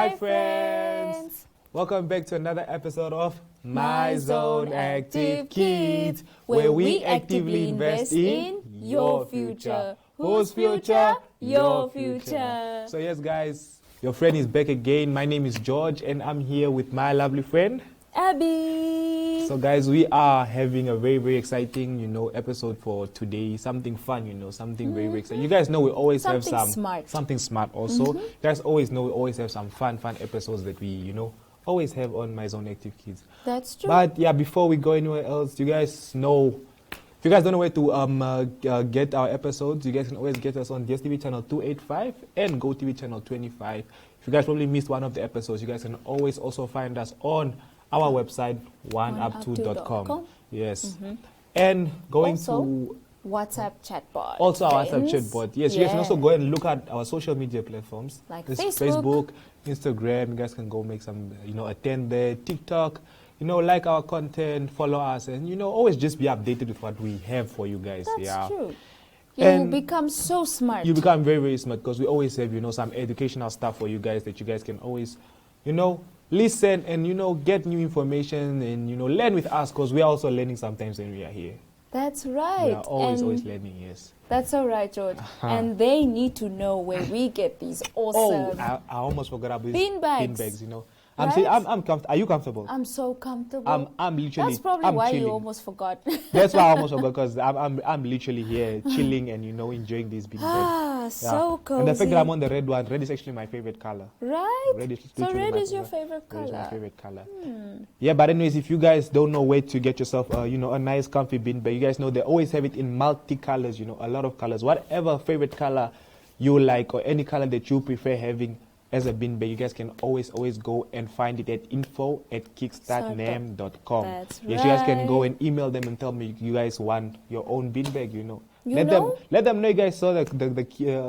Hi friends! Welcome back to another episode of My Zone Active Kids, where we actively invest in your future. Whose future? Your future. So yes guys, your friend is back again. My name is George and I'm here with my lovely friend Abby. So guys, we are having a very exciting, episode for today. Something fun, something very exciting. You guys know we always have something smart also. You guys always know we always have some fun episodes that we, always have on My Zone Active Kids. That's true. But yeah, before we go anywhere else, you guys know, if you guys don't know where to get our episodes, you guys can always get us on Dstv channel 285 and Gotv channel 25. If you guys probably missed one of the episodes, you guys can always also find us on our website, oneup2.com. Yes. And going also, to WhatsApp chatbot. Also our WhatsApp chatbot. Yes, you guys can also go and look at our social media platforms. Like Facebook, Instagram. You guys can go make some, attend there. TikTok. Like our content, follow us, and, always just be updated with what we have for you guys. That's true. You become so smart. You become very smart because we always have, some educational stuff for you guys that you guys can always, listen and, get new information and, learn with us because we are also learning sometimes when we are here. That's right. We are always learning, yes. That's all right, George. And they need to know where we get these awesome I almost forgot about these beanbags. I'm right? I'm comfortable. Are you comfortable? I'm so comfortable. I'm literally. That's probably why chilling. you almost forgot. That's why I almost forgot because I'm literally here chilling and enjoying these beanbags. So cozy. And the fact that I'm on the red one, red is actually my favorite color. Right. Red is red is your favorite color. Red is my favorite color. Yeah, but anyways, if you guys don't know where to get yourself, a nice comfy beanbag, you guys know they always have it in multi-colors. A lot of colors. Whatever favorite color you like or any color that you prefer having as a beanbag, you guys can always go and find it at info@kickstartnam.com. That's right. Yes, you guys can go and email them and tell me you guys want your own beanbag, Let them know you guys saw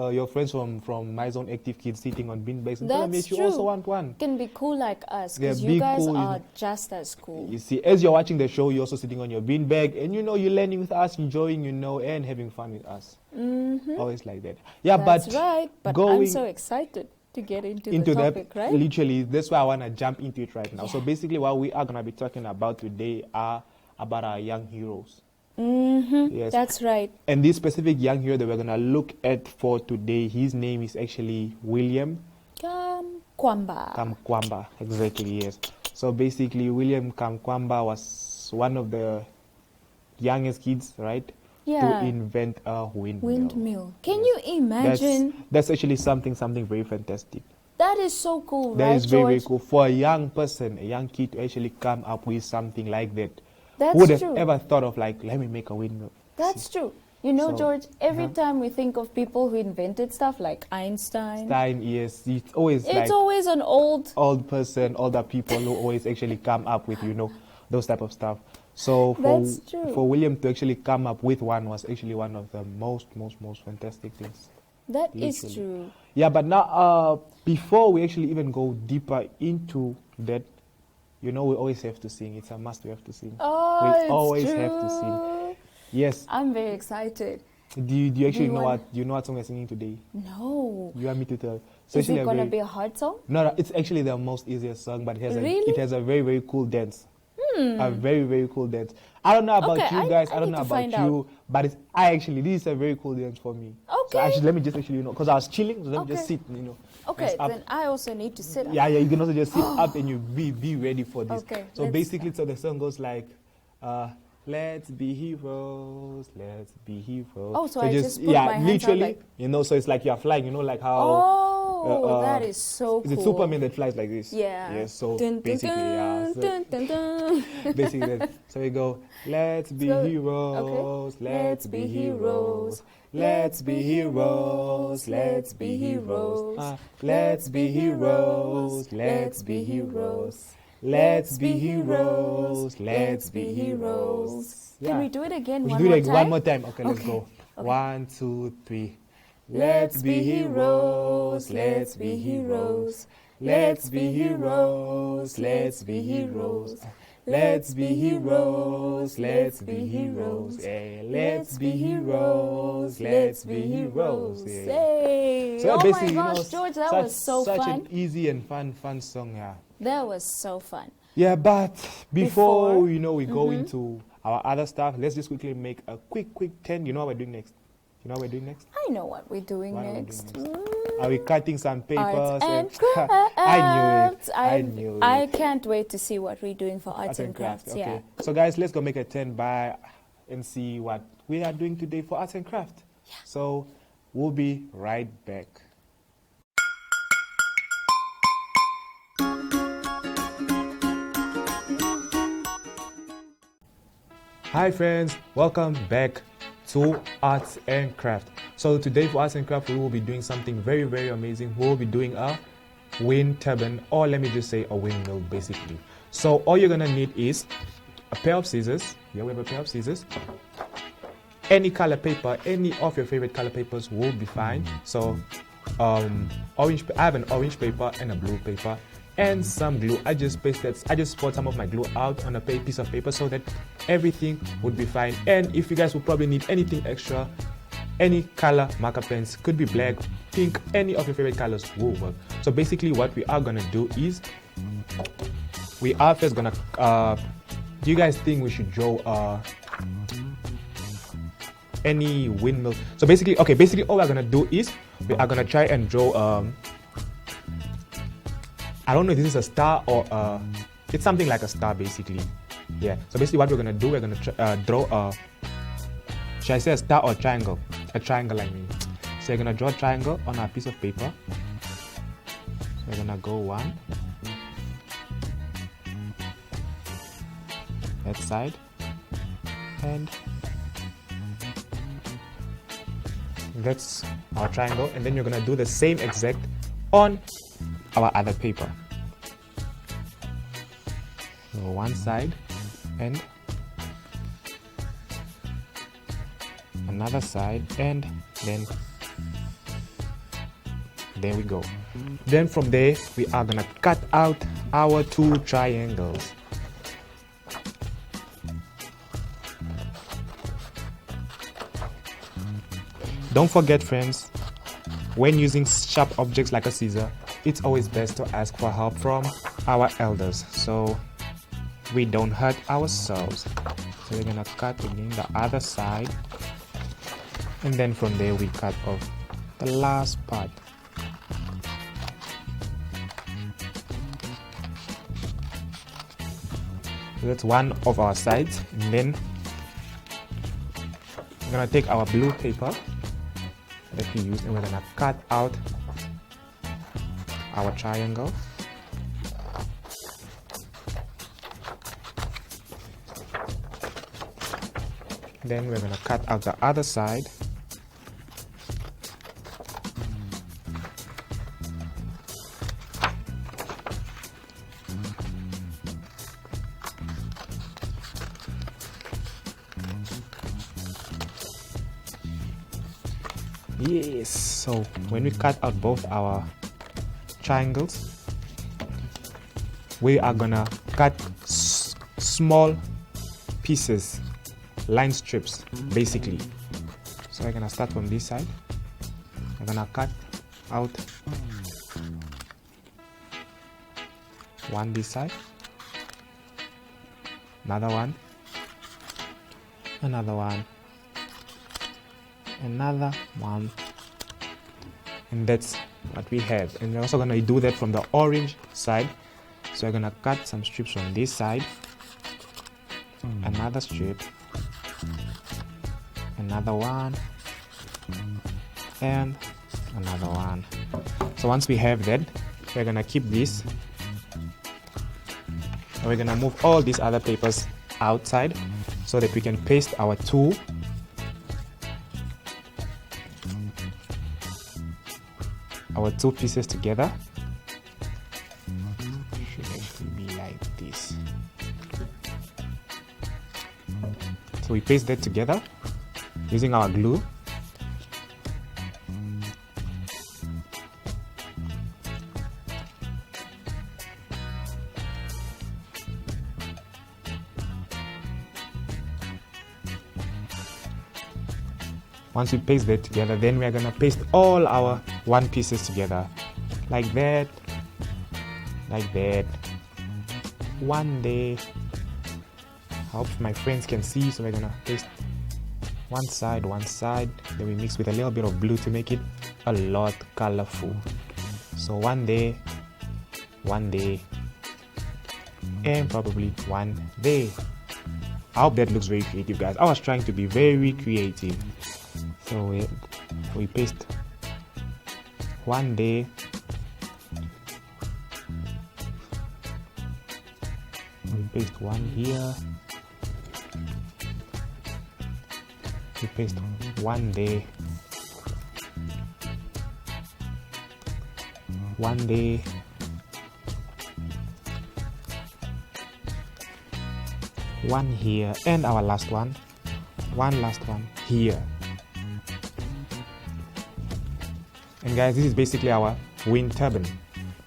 your friends from My Zone Active Kids sitting on beanbags and tell them that you also want one. You can be cool like us because you guys cool, are just as cool. You see, as you're watching the show, you're also sitting on your beanbag and you're learning with us, enjoying, and having fun with us. Always like that. Yeah, that's right. But I'm so excited to get into the topic, right? Literally, that's why I want to jump into it right now. Yeah. So basically what we are going to be talking about today are about our young heroes. Yes. That's right. And this specific young hero that we're going to look at for today, his name is actually William Kamkwamba. Exactly, yes. So basically, William Kamkwamba was one of the youngest kids, right? Yeah. To invent a windmill. Can you imagine? That's actually something very fantastic. That is so cool, that right, is very cool for a young person, a young kid to actually come up with something like that. That's Who would have true. ever thought of let me make a windmill? That's true. George, every time we think of people who invented stuff like Einstein. Yes, it's always an old person, older people who always actually come up with, those type of stuff. So for William to actually come up with one was actually one of the most fantastic things. That is true. Yeah, but now before we actually even go deeper into that, we always have to sing. It's a must. We have to sing. Oh, we always have to sing. Yes. I'm very excited. Do you actually know what song we're singing today? No. You want me to tell? Is it gonna be a hard song? No, it's actually the most easiest song, but it has a very cool dance. A very cool dance. I don't know about you guys. I don't know about you, but this is a very cool dance for me. Okay. So let me just because I was chilling, so let me just sit, Okay, then I also need to sit up. Yeah, you can also just sit up and you be ready for this. Okay. So basically, the song goes like, let's be heroes, let's be heroes. Oh, so I just put my hands literally, out so it's like you're flying, like how. Oh, that is so cool. Is it Superman that flies like this? Yeah. Yes, so dun, basically, dun, dun, dun, dun. Basically, so we go, let's be heroes, let's be heroes, let's be heroes, let's be heroes, let's be heroes, let's be heroes, let's be heroes, let's be heroes. Can we do it again? We should do it one more time. Okay, let's go. 1, 2, 3. Let's be heroes, let's be heroes, let's be heroes, let's be heroes, Let's be heroes. Let's be heroes. Yeah. Let's be heroes. Let's be heroes. Yeah. Hey. So Oh my basically, gosh, George, that was so such fun. an easy and fun song. Yeah. That was so fun. Yeah, but before Before? we go into our other stuff, let's just quickly make a quick 10. You know what we're doing next? You know what we're doing next? I know what we're doing What are we doing next. next? Are we cutting some papers? Arts and I crafts. knew it. I can't wait to see what we're doing for arts and crafts. Okay. Yeah. So guys, let's go make a 10 by and see what we are doing today for arts and craft. Yeah. So we'll be right back. Hi friends, welcome back to Arts and Craft. So today for Arts and Craft we will be doing something very amazing. We will be doing a wind turbine, or let me just say a windmill basically. So all you're gonna need is a pair of scissors. Here we have a pair of scissors. Any color paper, any of your favorite color papers will be fine. So orange, I have an orange paper and a blue paper and some glue. I just poured some of my glue out on a piece of paper so that everything would be fine. And if you guys will probably need anything extra, any color marker pens, could be black, pink, any of your favorite colors will work. So basically what we are gonna do is we are first gonna do you guys think we should draw any windmill? So basically all we're gonna do is we are gonna try and draw I don't know if this is a star or it's something like a star basically. Yeah. So basically what we're gonna do, we're gonna draw a, should I say a star or a triangle? A triangle I mean. So we're gonna draw a triangle on our piece of paper. So we're gonna go one. That side. And that's our triangle. And then you're gonna do the same exact on our other paper. So one side and another side, and then there we go. Then from there we are gonna cut out our two triangles. Don't forget friends, when using sharp objects like a scissor, it's always best to ask for help from our elders so we don't hurt ourselves. So we're gonna cut again the other side, and then from there we cut off the last part. So that's one of our sides, and then we're gonna take our blue paper that we use and we're gonna cut out our triangle. Then we're gonna cut out the other side. Yes, so when we cut out both our triangles, we are gonna cut small pieces, line strips basically. So we're gonna start from this side. We're gonna cut out one this side, another one, another one, another one, and that's what we have. And we're also gonna do that from the orange side. So we're gonna cut some strips from this side, another strip, another one, and another one. So once we have that, we're gonna keep this, and we're gonna move all these other papers outside so that we can paste our two pieces together. Should actually be like this. So we paste that together using our glue. Once we paste that together, then we're gonna paste all our one pieces together. Like that. Like that. One day. I hope my friends can see, so we're gonna paste one side, then we mix with a little bit of blue to make it a lot colorful. So one day, and probably one day. I hope that looks very creative, guys. I was trying to be very creative. So we paste one day. We paste one here. We paste one day. One day. One here, and our last one. One last one here. And guys, this is basically our wind turbine.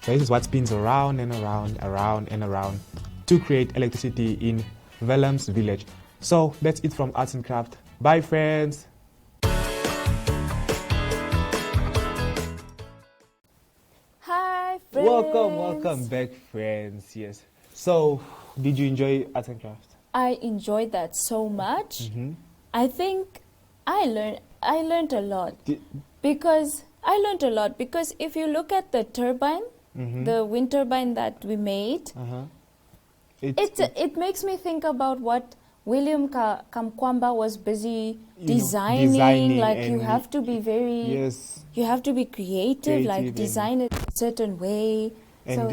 So this is what spins around and around, around and around to create electricity in Willem's village. So that's it from Arts and Craft. Bye, friends. Hi, friends. Welcome back, friends. Yes. So, did you enjoy Arts and Craft? I enjoyed that so much. I think I learned a lot because if you look at the turbine, the wind turbine that we made, it makes me think about what William Kamkwamba was busy designing. Like you have to be you have to be creative, like design it a certain way. So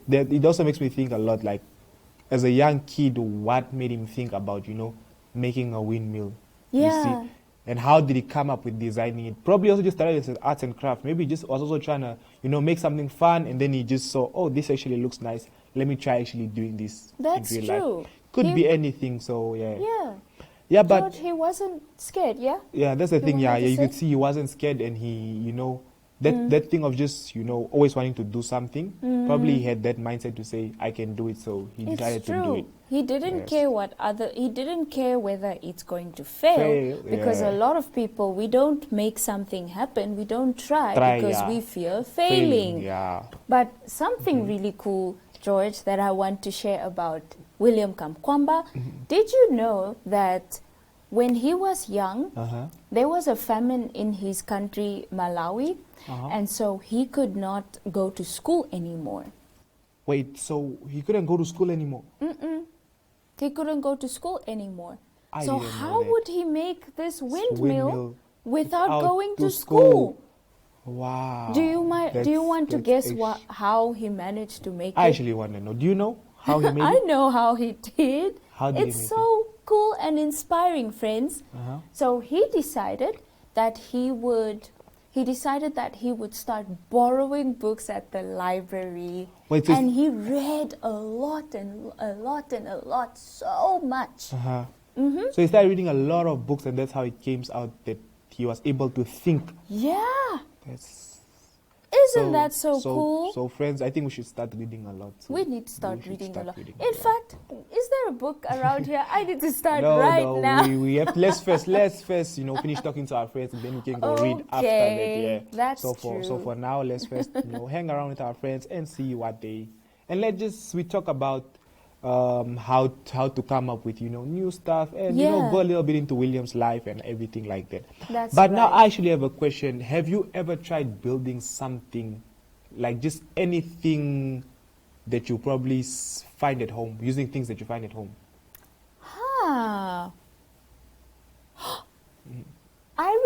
that it also makes me think a lot, like as a young kid, what made him think about, making a windmill? You see? And how did he come up with designing it? Probably also just started as arts and craft. Maybe he just was also trying to, make something fun, and then he just saw, oh, this actually looks nice. Let me try actually doing this. That's in real true. Life. Could be anything, so yeah. Yeah, but George, he wasn't scared, yeah? Yeah, that's the thing, you could see he wasn't scared, and he, that thing of just, always wanting to do something, probably he had that mindset to say, I can do it, so he decided to do it. He didn't care he didn't care whether it's going to fail because a lot of people, we don't make something happen, we don't try because we fear failing. But something really cool, George, that I want to share about William Kamkwamba. Did you know that when he was young, there was a famine in his country, Malawi, and so he could not go to school anymore. Wait, so he couldn't go to school anymore? He couldn't go to school anymore. So how would he make this windmill without going to school? Wow. Do you want to guess how he managed to make it? I actually want to know. Do you know how he made it? I know how he did. How did it's so cool and inspiring, friends. So he decided that he would start borrowing books at the library. And he read a lot and a lot and a lot, so much. So he started reading a lot of books, and that's how it came out that he was able to think. Yeah. Isn't that so cool? So friends, I think we should start reading a lot. We need to start reading a lot. In fact, is there a book around here? I need to start now. We have let's first finish talking to our friends, and then we can go read after that. Yeah. That's true. So for now, let's first hang around with our friends and see what and we talk about how to come up with new stuff, and go a little bit into William's life and everything like that. But now I actually have a question. Have you ever tried building something, like just anything that you probably find at home, using things that you find at home? I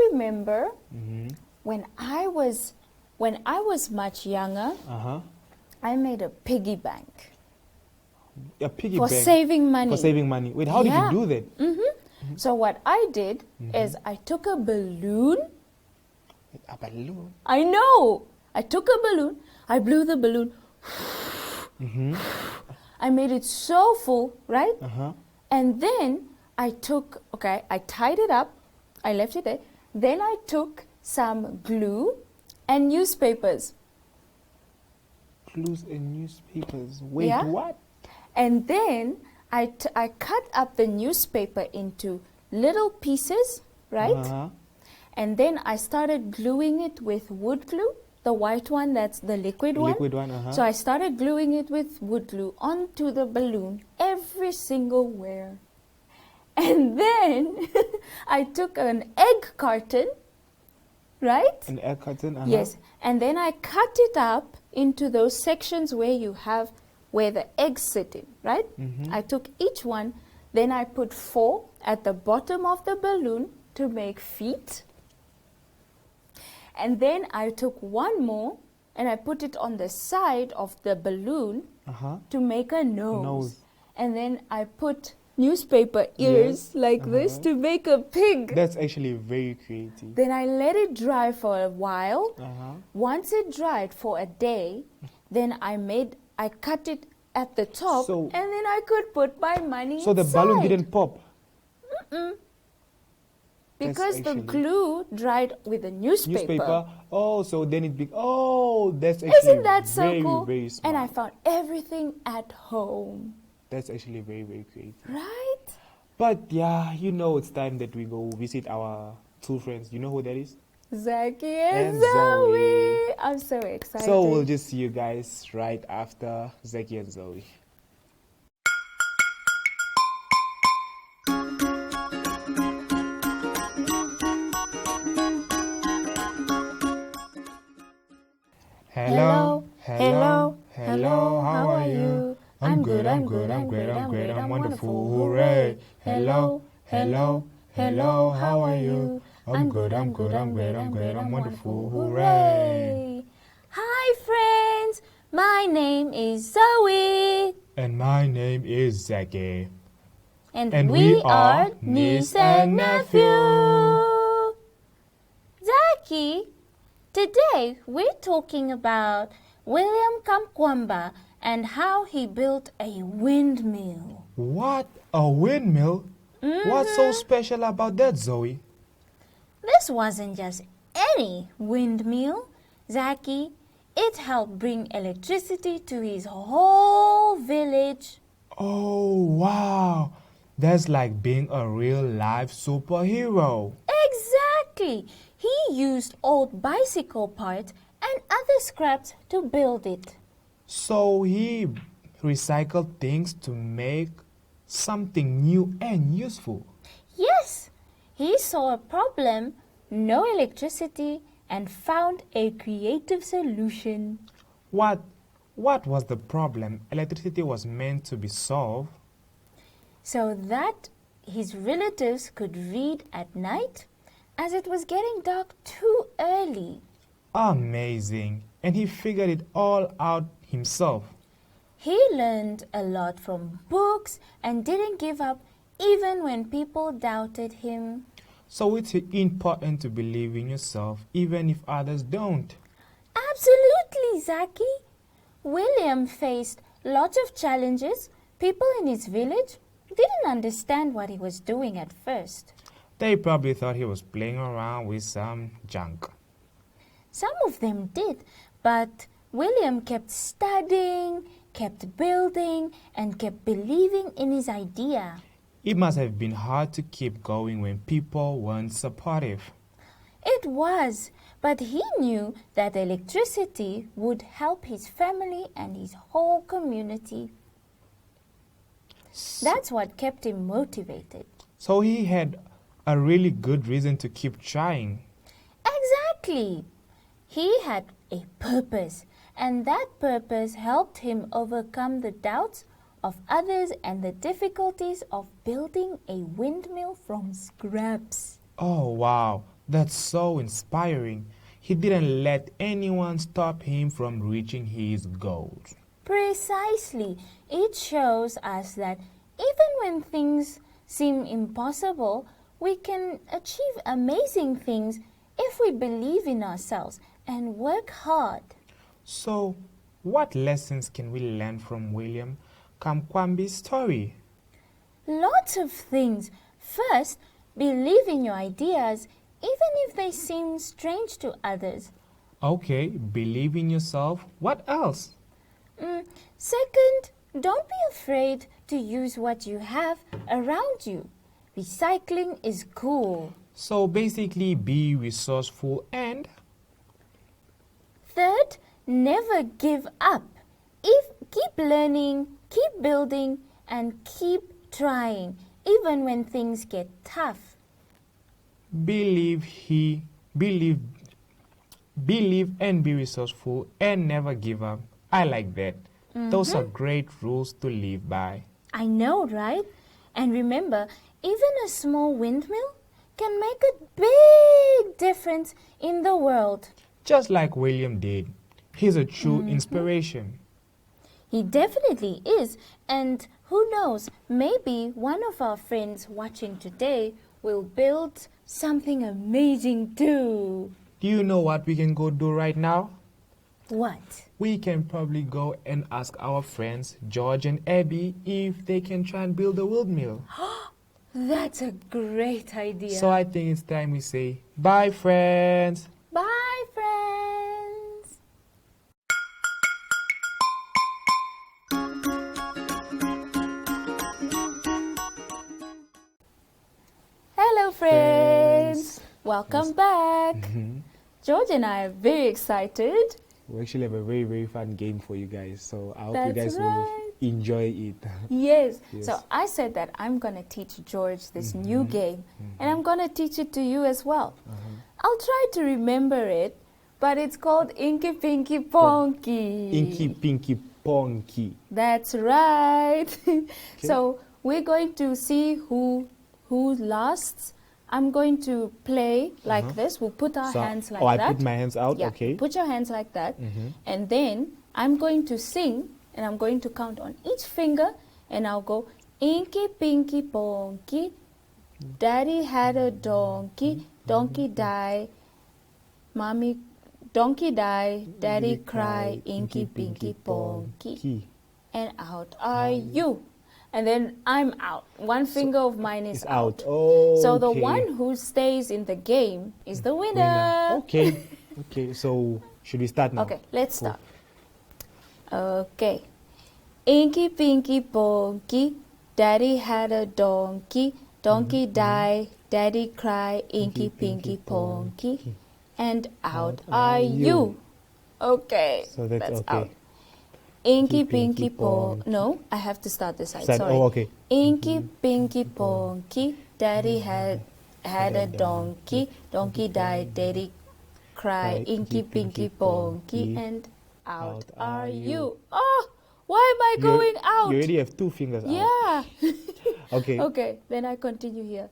remember when I was much younger, I made a piggy bank. A piggy bank? For saving money. For saving money. Wait, how did you do that? So what I did is I took a balloon. A balloon? I know. I took a balloon. I blew the balloon. I made it so full, right? And then I tied it up. I left it there. Then I took some glue and newspapers. Glues and newspapers. Wait, what? And then I cut up the newspaper into little pieces, right? Uh-huh. And then I started gluing it with wood glue, the white one, that's the liquid one. Liquid one, uh-huh. So I started gluing it with wood glue onto the balloon, every single where. And then I took an egg carton, right? An egg carton, uh-huh. Yes, and then I cut it up into those sections where the eggs sit in, right? Mm-hmm. I took each one, then I put 4 at the bottom of the balloon to make feet. And then I took one more and I put it on the side of the balloon to make a nose. And then I put newspaper ears like this to make a pig. That's actually very creative. Then I let it dry for a while. Once it dried for a day, then I cut it at the top, and then I could put my money So inside. the balloon didn't pop? Because the glue dried with the newspaper. Oh, so then it that's actually Isn't that so very, cool? very smart. And I found everything at home. That's actually very, very creative. Right? But yeah, it's time that we go visit our 2 friends. You know who that is? Zaki and Zoe. I'm so excited. So we'll just see you guys right after Zaki and Zoe. Hello, how are you? I'm good, I'm great, I'm wonderful, hooray! Hello, how are you? I'm good, I'm great, I'm wonderful, hooray! Hi friends, my name is Zoe. And my name is Zaki. And we are niece and nephew. Zaki, today we're talking about William Kamkwamba and how he built a windmill. What? A windmill? What's so special about that, Zoe? This wasn't just any windmill, Zaki. It helped bring electricity to his whole village. Oh, wow. That's like being a real life superhero. Exactly. He used old bicycle parts and other scraps to build it. So he recycled things to make something new and useful. Yes, he saw a problem, no electricity, and found a creative solution. What was the problem electricity was meant to be solved? So that his relatives could read at night, as it was getting dark too early. Amazing. And he figured it all out himself. He learned a lot from books and didn't give up even when people doubted him. So it's important to believe in yourself even if others don't. Absolutely, Zaki. William faced lots of challenges. People in his village didn't understand what he was doing at first. They probably thought he was playing around with some junk. Some of them did, but William kept studying, kept building, and kept believing in his idea. It must have been hard to keep going when people weren't supportive. It was, but he knew that electricity would help his family and his whole community. That's what kept him motivated. So he had a really good reason to keep trying. Exactly. He had a purpose, and that purpose helped him overcome the doubts of others and the difficulties of building a windmill from scraps. Oh, wow. That's so inspiring. He didn't let anyone stop him from reaching his goals. Precisely. It shows us that even when things seem impossible, we can achieve amazing things if we believe in ourselves and work hard. So, what lessons can we learn from William Kamkwambi's story? Lots of things. First, believe in your ideas, even if they seem strange to others. Okay, believe in yourself. What else? Second, don't be afraid to use what you have around you. Recycling is cool. So basically, be resourceful and Third, never give up. Keep learning, keep building, and keep trying, even when things get tough. believe and be resourceful and never give up. I like that. Those are great rules to live by. I know, right? And remember, even a small windmill can make a big difference in the world. Just like William did. He's a true inspiration. He definitely is. And who knows, maybe one of our friends watching today will build something amazing too. Do you know what we can go do right now? What? We can probably go and ask our friends, George and Abby, if they can try and build a windmill. That's a great idea. So I think it's time we say, bye friends. Bye, friends. Hello, friends. Welcome back. George and I are very excited. We actually have a very, very fun game for you guys. So I hope you That's guys will enjoy it. Yes. Yes. So I said that I'm going to teach George this new game, and I'm going to teach it to you as well. I'll try to remember it, but it's called Inky Pinky Ponky. Inky Pinky Ponky. That's right. So we're going to see who lasts. I'm going to play like this. We'll put our hands like that. I put my hands out, Yeah, okay. put your hands like that. And then I'm going to sing, and I'm going to count on each finger, and I'll go, Inky Pinky Ponky, Daddy had a donkey, donkey die, Mommy, donkey die, Daddy cry, Inky Pinky Ponky. And out are you. And then I'm out. One finger of mine is out. Oh, So the one who stays in the game is the winner. Okay. Okay, so should we start now? Okay, let's start. Okay. Inky Pinky Ponky, Daddy had a donkey, donkey die, Daddy cry, Inky Pinky Ponky. And out are you. Okay, So that's okay. out. Inky Pinky Ponky. No, I have to start this side. Sorry. Oh, okay. Inky Pinky Ponky, Daddy had a donkey, donkey died, Daddy cry, Inky Pinky Ponky, and out are you. Oh, why am I going out? You already have two fingers out. Yeah. Okay. Okay, then I continue here.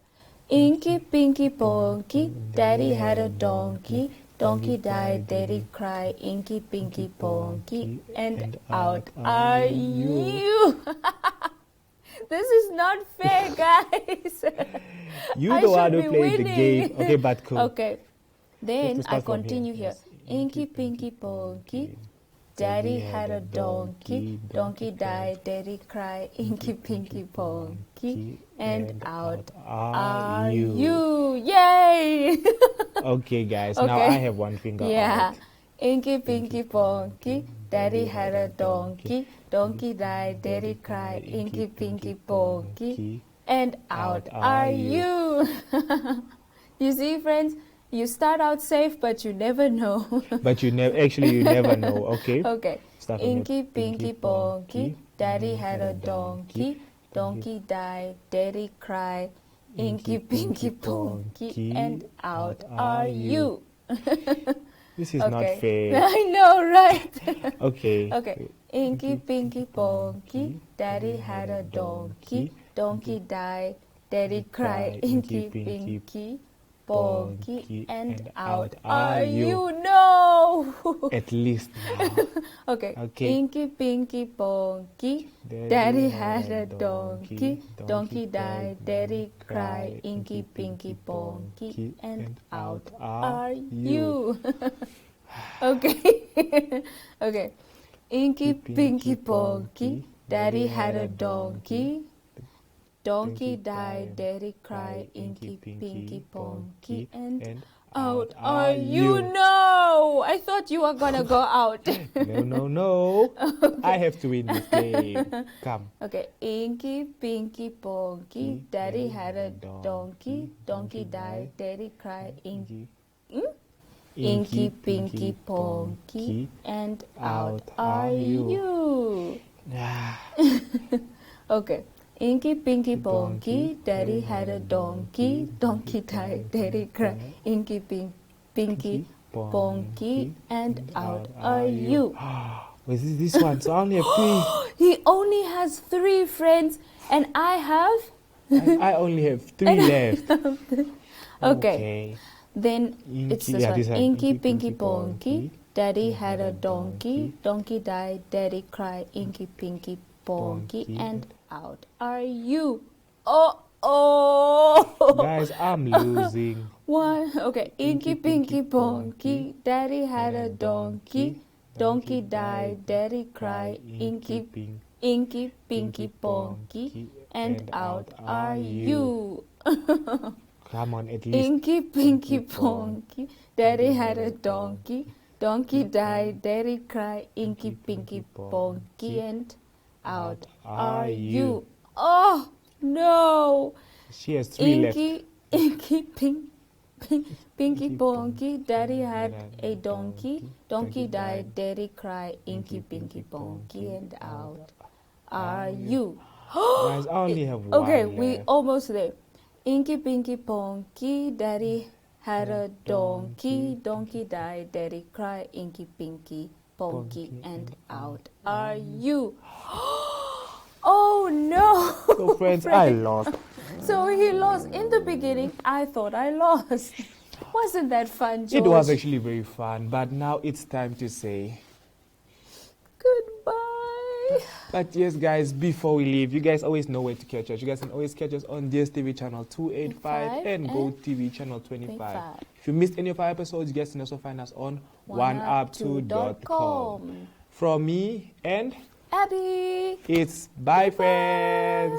Inky Pinky Ponky, Daddy had a donkey, donkey died, Daddy cry, Inky Pinky Ponky, and out are you. This is not fair, guys. You the one should who be played the winning. game. Okay, but cool. Okay, then I start from continue here, here. yes. Inky Pinky Ponky, Daddy had a donkey, donkey died, Daddy cry, Inky Pinky Ponky, and out are you. Yay! Okay, guys. Now Okay. I have one finger Yeah. out. Inky Pinky Ponky, Daddy had a donkey, donkey died, Daddy cried, Inky Pinky Ponky, and out are you. You see, friends, you start out safe, but you never know. But you never know. Okay. Okay. Start from Inky here. Pinky Ponky, Daddy had a donkey, donkey died, Daddy cried, Inky Pinky Ponky, and out are you. This is not fair. I know, right? Okay. Okay. Inky Pinky Ponky, Daddy had a donkey, donkey died, Daddy cried, Inky Pinky Ponky, and out are you. No! At least now. Okay. Okay. Inky Pinky Ponky, Daddy had a donkey, donkey died, Daddy cried, Inky Pinky Ponky, and out are you. Okay. Okay. Inky Pinky Ponky, Daddy had a donkey, donkey died, Daddy cried, Inky Pinky Ponky, and out are you? No, I thought you were gonna go out. No. I have to win this game. Come. Okay. Inky, Pinky, Ponky. Daddy had a donkey. Donkey died. Daddy cried. Inky. Inky, Pinky, Ponky. And out are you? Okay. Inky, Pinky, Ponky. Daddy had a donkey. Donkey died. Daddy cried. Inky, Pinky, Ponky. And out are you? Wait, this one? So I only have 3. He only has 3 friends, and I have. I only have 3 left. Okay. Then it's this one. this one. Inky, Pinky, Ponky. Daddy had a donkey. Donkey died. Daddy cried. Inky, Pinky, Ponky. And out are you? Oh. Guys, I'm losing. One. Okay. Inky, Pinky, Ponky. Daddy had a donkey. Donkey died. Daddy cried. Inky, Pinky, Ponky. And out are you? Come on, at least. Inky, Pinky, Ponky. Daddy had a donkey. Donkey died. Daddy cried. Inky, Pinky, Ponky. And out are you? Oh, no. She has 3 left. Inky, Pinky, Ponky. Daddy had a donkey. Donkey died. Daddy cried. Inky, Pinky, Ponky. And out are you? Guys, I only have 1 Okay, left. we almost there. Inky, Pinky, Ponky. Daddy had a donkey. Donkey died. Daddy cried. Inky, Pinky, Ponky. And out are you? Oh no! So friends, I lost. So he lost in the beginning. I thought I lost. Wasn't that fun, George? It was actually very fun, but now it's time to say goodbye. But yes, guys, before we leave, you guys always know where to catch us. You guys can always catch us on Dstv channel 285 and Gotv channel 25. If you missed any of our episodes, you guys can also find us on oneup2.com. From me and Abby, it's bye, friends.